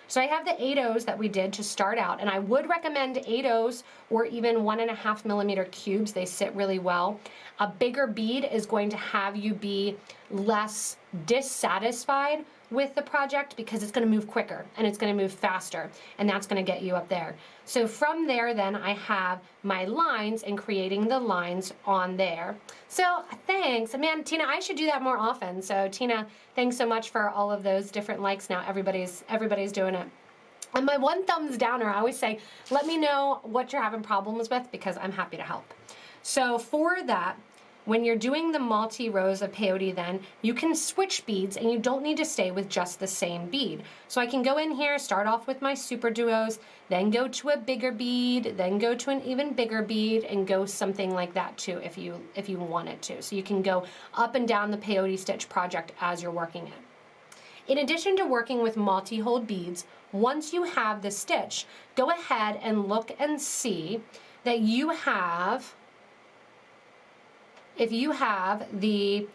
So I have the 8-0s that we did to start out, and I would recommend 8-0s or even 1.5 millimeter cubes. They sit really well. A bigger bead is going to have you be less dissatisfied with the project, because it's going to move quicker and it's going to move faster, and that's going to get you up there. So from there then I have my lines and creating the lines on there. So thanks, man, Tina, I should do that more often. So Tina, thanks so much for all of those different likes. Now everybody's doing it. And my one thumbs downer, I always say, let me know what you're having problems with, because I'm happy to help. So for that, when you're doing the multi-rows of peyote, then you can switch beads and you don't need to stay with just the same bead. So I can go in here, start off with my super duos, then go to a bigger bead, then go to an even bigger bead, and go something like that too if you wanted to. So you can go up and down the peyote stitch project as you're working it. In addition to working with multi-hold beads, once you have the stitch, go ahead and look and see that you have, if you have the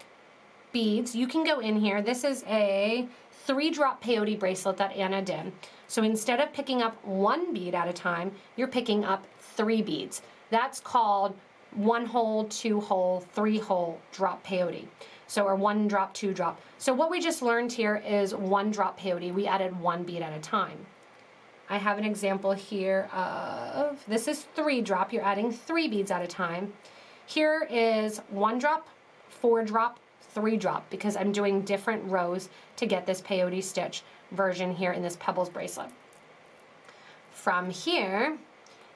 beads, you can go in here. This is a 3-drop peyote bracelet that Anna did. So instead of picking up 1 bead at a time, you're picking up 3 beads. That's called 1-hole, 2-hole, 3-hole drop peyote. So, or 1 drop, 2 drop. So what we just learned here is 1 drop peyote. We added 1 bead at a time. I have an example here of, this is 3 drop. You're adding 3 beads at a time. Here is 1 drop, 4 drop, 3 drop, because I'm doing different rows to get this peyote stitch version here in this pebbles bracelet. From here,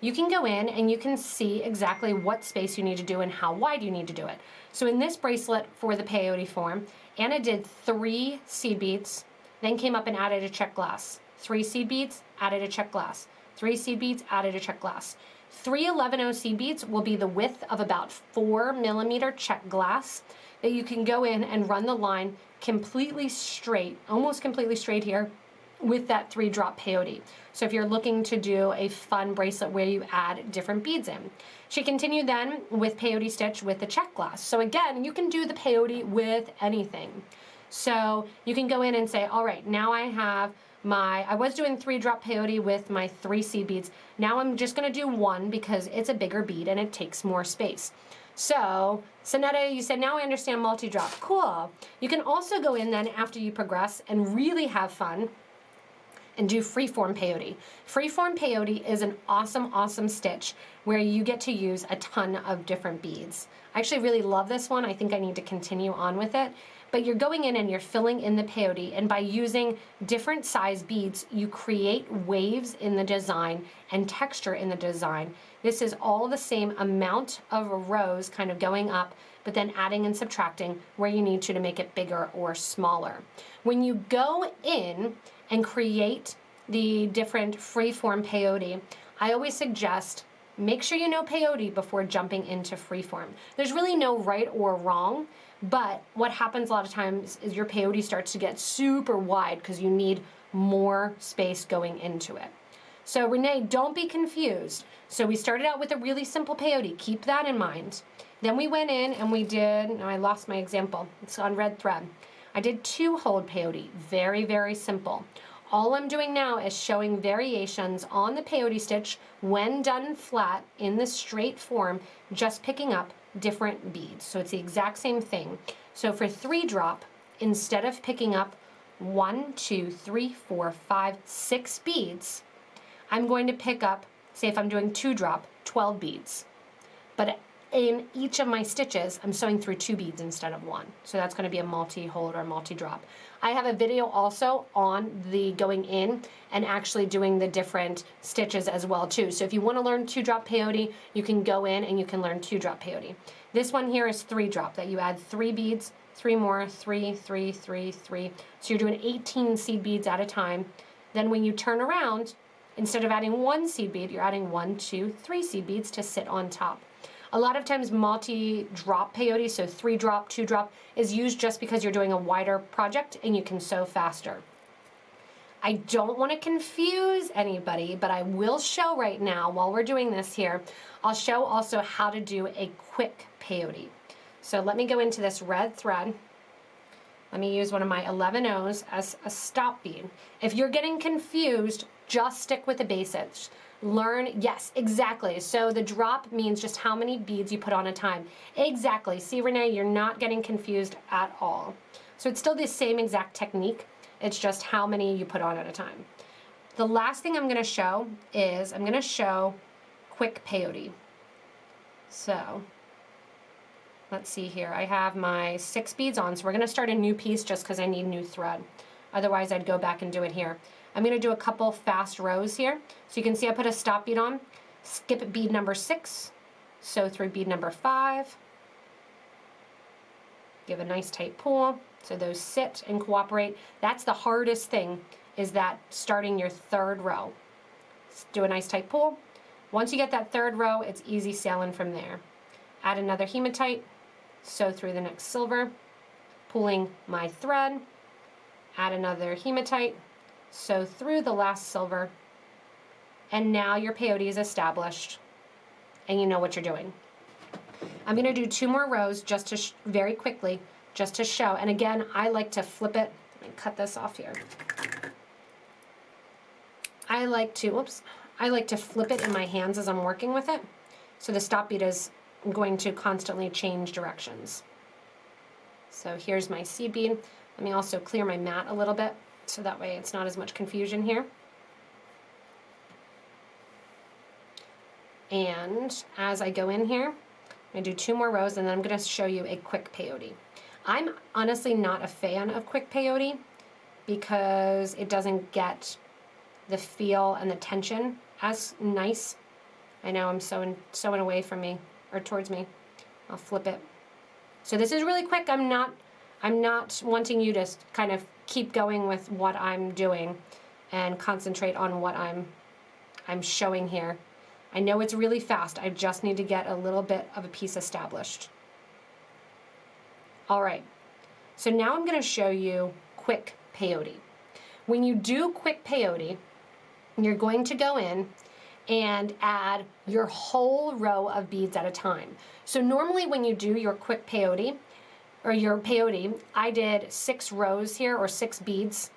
you can go in and you can see exactly what space you need to do and how wide you need to do it. So in this bracelet for the peyote form, Anna did 3 seed beads, then came up and added a check glass. 3 seed beads, added a check glass. 3 seed beads, added a check glass. 3 11-0 seed beads will be the width of about 4 millimeter check glass that you can go in and run the line completely straight, almost completely straight here, with that 3 drop peyote. So if you're looking to do a fun bracelet where you add different beads in. She continued then with peyote stitch with the check glass. So again, you can do the peyote with anything. So you can go in and say, all right, now I have I was doing 3 drop peyote with my 3 seed beads. Now I'm just gonna do 1 because it's a bigger bead and it takes more space. So, Sonetta, you said, now I understand multi-drop. Cool. You can also go in then after you progress and really have fun and do freeform peyote. Freeform peyote is an awesome, awesome stitch where you get to use a ton of different beads. I actually really love this one. I think I need to continue on with it. But you're going in and you're filling in the peyote, and by using different size beads, you create waves in the design and texture in the design. This is all the same amount of rows kind of going up, but then adding and subtracting where you need to make it bigger or smaller. When you go in and create the different freeform peyote, I always suggest make sure you know peyote before jumping into freeform. There's really no right or wrong. But what happens a lot of times is your peyote starts to get super wide because you need more space going into it. So Renee, don't be confused. So we started out with a really simple peyote. Keep that in mind. Then we went in and we did, now I lost my example. It's on red thread. I did 2 hold peyote. Very, very simple. All I'm doing now is showing variations on the peyote stitch when done flat in the straight form, just picking up different beads. So it's the exact same thing. So for 3 drop, instead of picking up 1, 2, 3, 4, 5, 6 beads, I'm going to pick up, say if I'm doing 2 drop, 12 beads. But in each of my stitches, I'm sewing through 2 beads instead of 1. So that's going to be a multi-hold or multi-drop. I have a video also on the going in and actually doing the different stitches as well too. So if you want to learn 2-drop peyote, you can go in and you can learn 2-drop peyote. This one here is 3-drop, that you add 3 beads, 3 more, 3, 3, 3, 3. So you're doing 18 seed beads at a time. Then when you turn around, instead of adding 1 seed bead, you're adding 1, 2, 3 seed beads to sit on top. A lot of times multi-drop peyote, so 3-drop, 2-drop, is used just because you're doing a wider project and you can sew faster. I don't want to confuse anybody, but I will show right now, while we're doing this here, I'll show also how to do a quick peyote. So let me go into this red thread. Let me use one of my 11-0s as a stop bead. If you're getting confused, just stick with the basics. Learn, yes, exactly. So the drop means just how many beads you put on a time. Exactly. See, Renee, you're not getting confused at all. So it's still the same exact technique. It's just how many you put on at a time. The last thing I'm going to show is I'm going to show quick peyote. So let's see here. I have my 6 beads on, so we're going to start a new piece just because I need new thread. Otherwise, I'd go back and do it here. I'm going to do a couple fast rows here. So you can see I put a stop bead on, skip bead number 6, sew through bead number 5, give a nice tight pull so those sit and cooperate. That's the hardest thing, is that starting your 3rd row. Do a nice tight pull. Once you get that 3rd row, it's easy sailing from there. Add another hematite, sew through the next silver, pulling my thread, add another hematite, sew through the last silver, and now your peyote is established and you know what you're doing. I'm going to do 2 more rows just to very quickly, just to show. And again, I like to flip it. Let me cut this off here. I like to flip it in my hands as I'm working with it. So the stop bead is going to constantly change directions. So here's my seed bead. Let me also clear my mat a little bit so that way it's not as much confusion here. And as I go in here, I'm gonna do 2 more rows and then I'm gonna show you a quick peyote. I'm honestly not a fan of quick peyote because it doesn't get the feel and the tension as nice. I know I'm sewing away from me, or towards me. I'll flip it. So this is really quick. I'm not wanting you to kind of keep going with what I'm doing and concentrate on what I'm showing here. I know it's really fast. I just need to get a little bit of a piece established. All right, so now I'm going to show you quick peyote. When you do quick peyote, you're going to go in and add your whole row of beads at a time. So normally when you do your quick peyote, or your peyote, I did 6 rows here, or 6 beads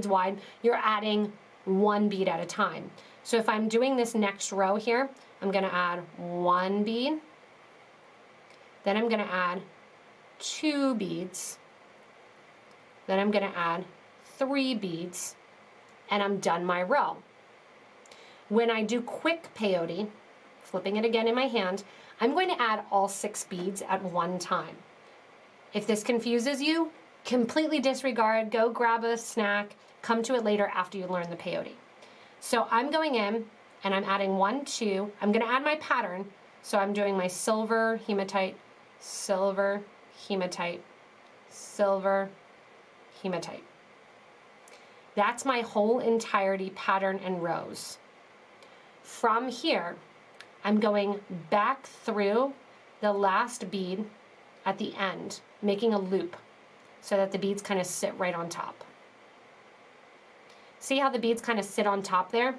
wide. You're adding 1 bead at a time. So if I'm doing this next row here, I'm gonna add 1 bead, then I'm gonna add 2 beads, then I'm gonna add 3 beads, and I'm done my row. When I do quick peyote, flipping it again in my hand, I'm going to add all 6 beads at one time. If this confuses you, completely disregard, go grab a snack, come to it later after you learn the peyote. So I'm going in and I'm adding 1, 2, I'm gonna add my pattern, so I'm doing my silver, hematite, silver, hematite, silver, hematite. That's my whole entirety pattern and rows. From here, I'm going back through the last bead at the end, making a loop so that the beads kind of sit right on top. See how the beads kind of sit on top there?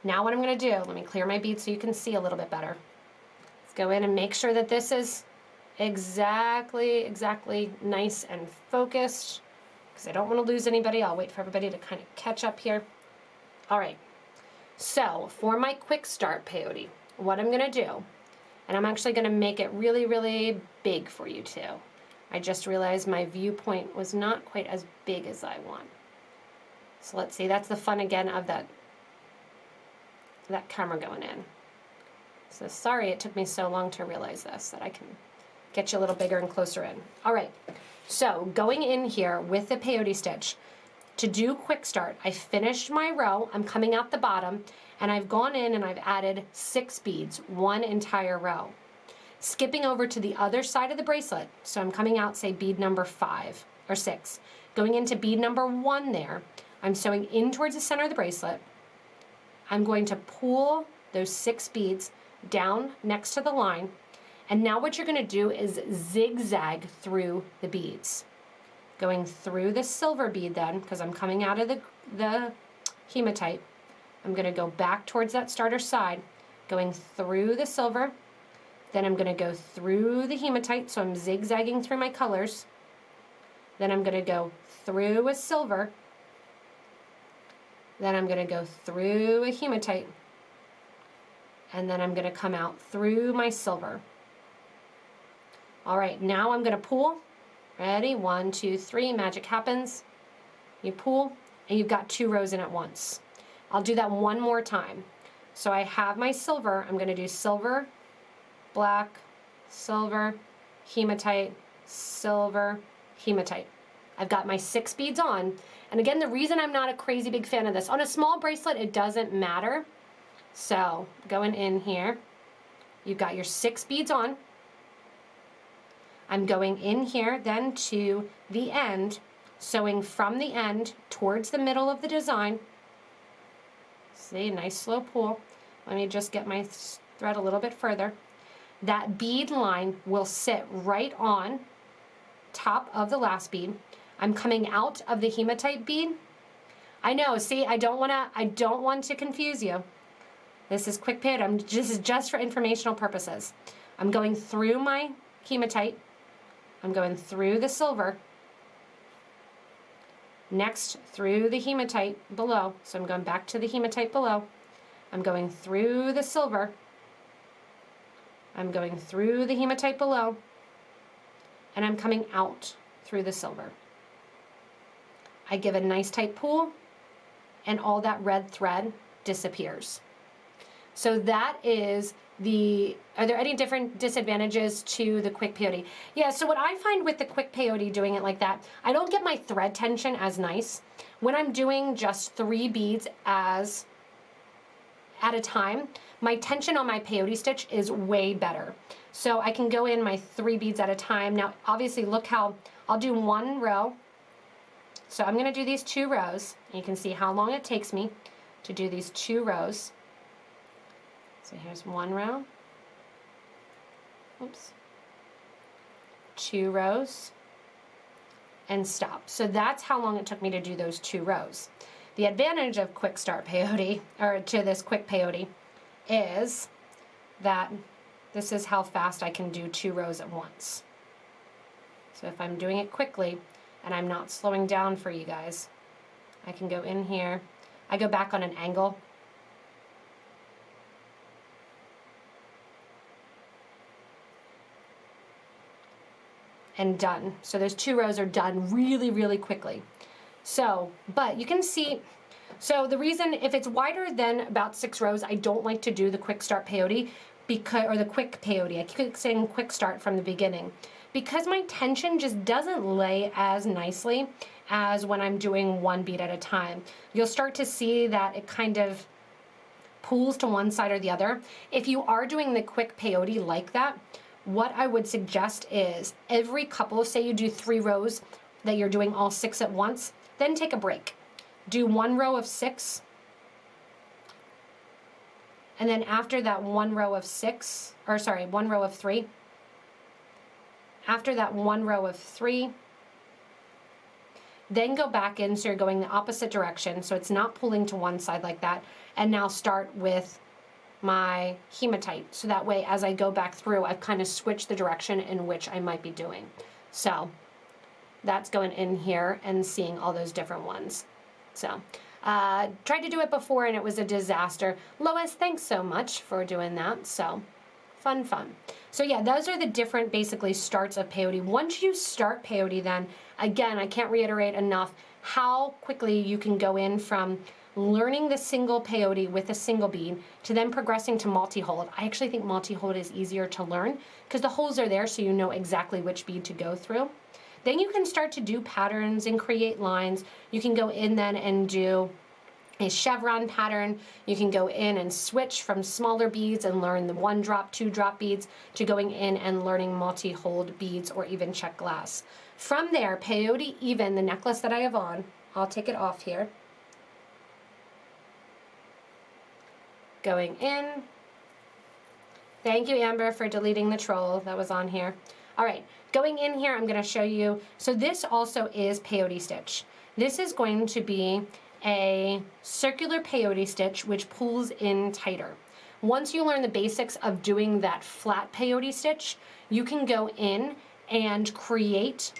Now what I'm going to do, let me clear my beads so you can see a little bit better. Let's go in and make sure that this is exactly nice and focused, because I don't want to lose anybody. I'll wait for everybody to kind of catch up here. All right, so for my quick start peyote, what I'm going to do, and I'm actually going to make it really big for you too. I just realized my viewpoint was not quite as big as I want. So let's see, that's the fun again of that camera going in. So sorry it took me so long to realize this, that I can get you a little bigger and closer in. All right, so going in here with the peyote stitch, to do quick start, I finished my row, I'm coming out the bottom, and I've gone in and I've added 6 beads, 1 entire row. Skipping over to the other side of the bracelet, so I'm coming out, say, bead number 5 or 6. Going into bead number 1 there, I'm sewing in towards the center of the bracelet. I'm going to pull those 6 beads down next to the line, and now what you're going to do is zigzag through the beads. Going through the silver bead then, because I'm coming out of the hematite, I'm going to go back towards that starter side, going through the silver, then I'm going to go through the hematite, so I'm zigzagging through my colors, then I'm going to go through a silver, then I'm going to go through a hematite, and then I'm going to come out through my silver. All right, now I'm going to pull. Ready? 1, 2, 3, magic happens. You pull, and you've got 2 rows in at once. I'll do that one more time. So I have my silver. I'm going to do silver, black, silver, hematite, silver, hematite. I've got my 6 beads on. And again, the reason I'm not a crazy big fan of this, on a small bracelet, it doesn't matter. So going in here, you've got your 6 beads on. I'm going in here then to the end, sewing from the end towards the middle of the design. See, nice slow pull. Let me just get my thread a little bit further. That bead line will sit right on top of the last bead. I'm coming out of the hematite bead. I know, see, I don't want to confuse you. This is quick peyote. This is just for informational purposes. I'm going through my hematite. I'm going through the silver, next through the hematite below, so I'm going back to the hematite below. I'm going through the silver, I'm going through the hematite below, and I'm coming out through the silver. I give a nice tight pull, and all that red thread disappears. So that is are there any different disadvantages to the quick peyote? Yeah, so what I find with the quick peyote doing it like that, I don't get my thread tension as nice. When I'm doing just 3 beads at a time, my tension on my peyote stitch is way better. So I can go in my 3 beads at a time. Now, obviously, look how I'll do 1 row. So I'm gonna do these 2 rows. And you can see how long it takes me to do these 2 rows. So here's 1 row, oops, 2 rows, and stop. So that's how long it took me to do those 2 rows. The advantage of quick start peyote, or to this quick peyote, is that this is how fast I can do 2 rows at once. So if I'm doing it quickly and I'm not slowing down for you guys, I can go in here. I go back on an angle. And done. So those 2 rows are done really, really quickly. So, but you can see, so the reason, if it's wider than about 6 rows, I don't like to do the quick start peyote, or the quick peyote. I keep saying quick start from the beginning, because my tension just doesn't lay as nicely as when I'm doing 1 bead at a time. You'll start to see that it kind of pulls to one side or the other. If you are doing the quick peyote like that, what I would suggest is every couple, say you do 3 rows that you're doing all 6 at once, then take a break. Do 1 row of 6, and then after that 1 row of 6, or sorry, 1 row of 3, after that 1 row of 3, then go back in so you're going the opposite direction, so it's not pulling to one side like that, and now start with my hematite, so that way as I go back through, I've kind of switched the direction in which I might be doing. So that's going in here and seeing all those different ones. So tried to do it before and it was a disaster. Lois, thanks so much for doing that. So fun. So yeah, those are the different basically starts of peyote. Once you start peyote, then again, I can't reiterate enough how quickly you can go in from learning the single peyote with a single bead to then progressing to multi-hold. I actually think multi-hold is easier to learn because the holes are there so you know exactly which bead to go through. Then you can start to do patterns and create lines. You can go in then and do a chevron pattern. You can go in and switch from smaller beads and learn the 1-drop, 2-drop beads to going in and learning multi-hold beads or even check glass. From there, peyote even, the necklace that I have on, I'll take it off here. Going in. Thank you, Amber, for deleting the troll that was on here. All right, going in here, I'm going to show you. So this also is peyote stitch. This is going to be a circular peyote stitch which pulls in tighter. Once you learn the basics of doing that flat peyote stitch, you can go in and create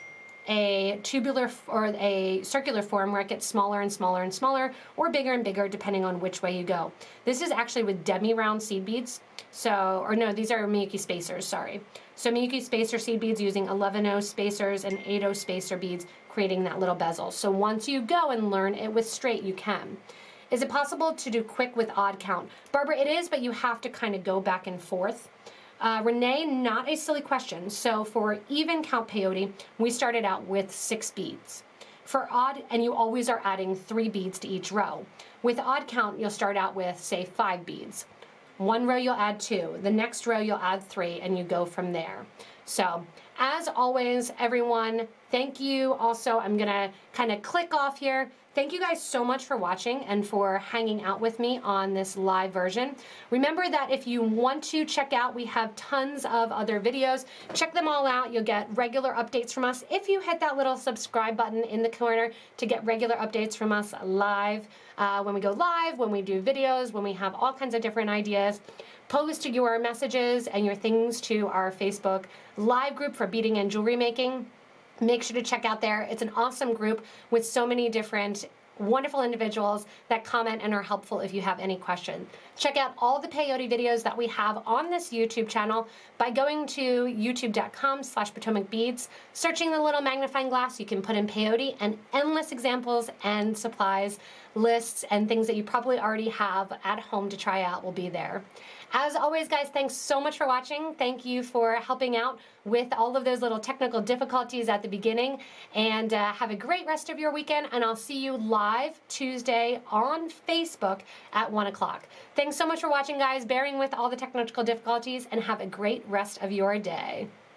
a tubular or a circular form where it gets smaller and smaller and smaller, or bigger and bigger depending on which way you go. This is actually with demi-round seed beads. So, or no, these are Miyuki spacers, sorry. So Miyuki spacer seed beads using 11-0 spacers and 8-0 spacer beads, creating that little bezel. So once you go and learn it with straight, you can. Is it possible to do quick with odd count? Barbara, it is, but you have to kind of go back and forth. Renee, not a silly question. So for even count peyote, we started out with 6 beads. For odd, and you always are adding 3 beads to each row. With odd count, you'll start out with, say, 5 beads. One row you'll add 2, the next row you'll add 3, and you go from there. So, as always, everyone, thank you. Also, I'm gonna kind of click off here. Thank you guys so much for watching and for hanging out with me on this live version. Remember that if you want to check out, we have tons of other videos. Check them all out. You'll get regular updates from us if you hit that little subscribe button in the corner to get regular updates from us live. When we go live, when we do videos, when we have all kinds of different ideas. Post your messages and your things to our Facebook live group for beading and jewelry making. Make sure to check out there. It's an awesome group with so many different wonderful individuals that comment and are helpful if you have any questions. Check out all the peyote videos that we have on this YouTube channel by going to youtube.com/PotomacBeads. Searching the little magnifying glass, you can put in peyote, and endless examples and supplies, lists, and things that you probably already have at home to try out will be there. As always, guys, thanks so much for watching. Thank you for helping out with all of those little technical difficulties at the beginning. And have a great rest of your weekend. And I'll see you live Tuesday on Facebook at 1 o'clock. Thanks so much for watching, guys, bearing with all the technical difficulties, and have a great rest of your day.